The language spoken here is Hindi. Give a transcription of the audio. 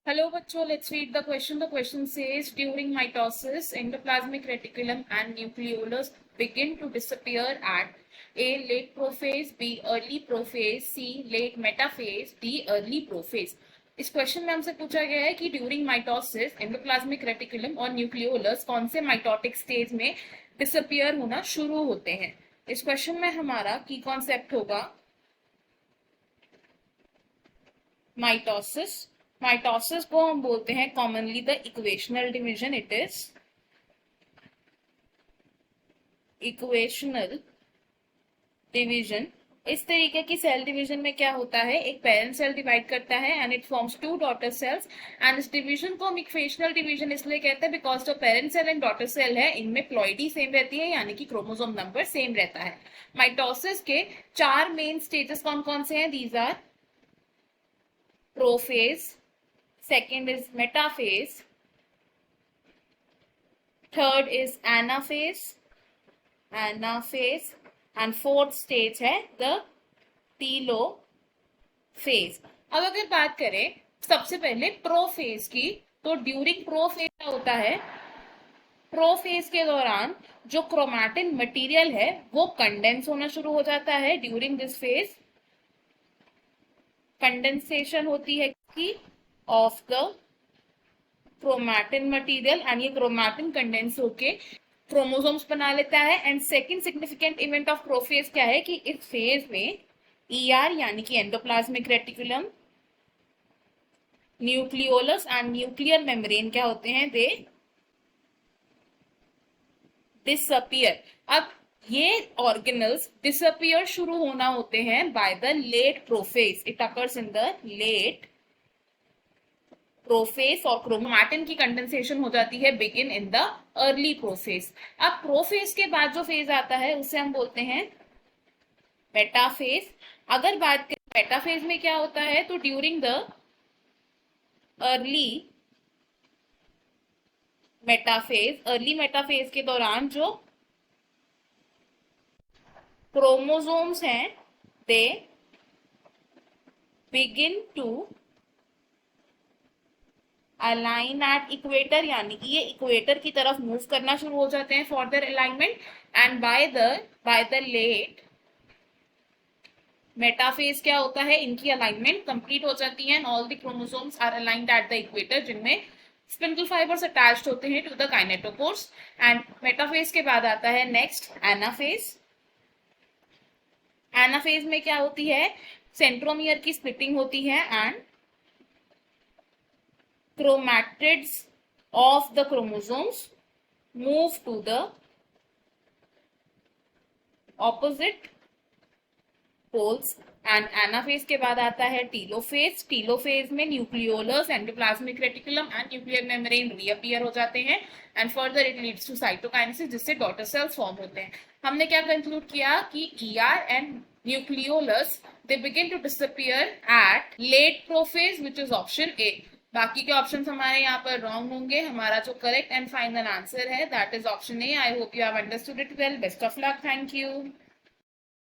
Hello, bachcho. Let's read the question. The question says, during mitosis, endoplasmic reticulum and nucleolus begin to disappear at A. Late prophase, B. Early prophase, C. Late metaphase, D. Early prophase. इस क्वेश्चन में हमसे पूछा गया है कि ड्यूरिंग माइटोसिस एंडोप्लाज्मिक रेटिकुलम और न्यूक्लियोलस कौन से माइटोटिक स्टेज में डिसअपियर होना शुरू होते हैं। इस क्वेश्चन में हमारा की कॉन्सेप्ट होगा माइटोसिस। माइटोसिस को हम बोलते हैं commonly the equational division. It is equational division. इस तरीके की सेल डिवीजन में क्या होता है, एक पेरेंट सेल डिवाइड करता है and it forms two daughter cells. And इस डिवीजन को हम इक्वेशनल डिवीजन इसलिए कहते हैं बिकॉज जो parent cell and daughter cell है इनमें प्लॉइडी सेम रहती है, यानी कि क्रोमोसोम नंबर सेम रहता है। माइटोसिस के चार मेन स्टेजेस कौन कौन से हैं? These are prophase, second is metaphase, third is anaphase, and fourth stage है the telophase। अब अगर बात करें सबसे पहले प्रोफेज की, तो ड्यूरिंग प्रोफेज क्या होता है, प्रोफेज के दौरान जो क्रोमैटिन मटेरियल है वो कंडेंस होना शुरू हो जाता है। ड्यूरिंग दिस फेज कंडेंसेशन होती है कि of the chromatin material and ये क्रोमैटिन कंडेंस होके क्रोमोसोम्स बना लेता है। And second significant event of prophase क्या है कि इस फेज में ईआर यानी कि endoplasmic reticulum, nucleolus and nuclear membrane क्या होते हैं, दे डिसअपियर। अब ये ऑर्गेनल्स डिसअपियर शुरू होना होते हैं by the late prophase. It occurs in the late prophase और क्रोमैटिन की कंडेंसेशन हो जाती है begin in the early prophase. अब प्रोफेज के बाद जो फेज आता है उसे हम बोलते हैं मेटाफेज। अगर बात करें मेटाफेज में क्या होता है, तो ड्यूरिंग द अर्ली मेटाफेज के दौरान जो क्रोमोसोम्स हैं they begin to align at equator, यानी कि ये इक्वेटर की तरफ मूव करना शुरू हो जाते हैं for their alignment. And by the late metaphase क्या होता है, इनकी अलाइनमेंट कंप्लीट हो जाती है and all the chromosomes are aligned at the equator, जिनमें स्पिंडल फाइबर्स अटैच्ड होते हैं to the kinetochores. And metaphase के बाद आता है नेक्स्ट एनाफेज। एनाफेज में क्या होती है, सेंट्रोमियर की स्प्लिटिंग होती है and chromatids of the chromosomes move to the opposite poles। And anaphase के बाद आता है टीलोफेज। टीलोफेज में nucleolus, endoplasmic reticulum and nuclear membrane reappear हो जाते हैं and further it leads to cytokinesis, जिससे डॉटर सेल्स फॉर्म होते हैं। हमने क्या कंक्लूड किया कि ER and nucleolus they begin to disappear at late prophase which is option A. बाकी के ऑप्शंस हमारे यहाँ पर रॉन्ग होंगे। हमारा जो करेक्ट एंड फाइनल आंसर है that is option A. I hope you have understood it well. Best of luck. Thank you.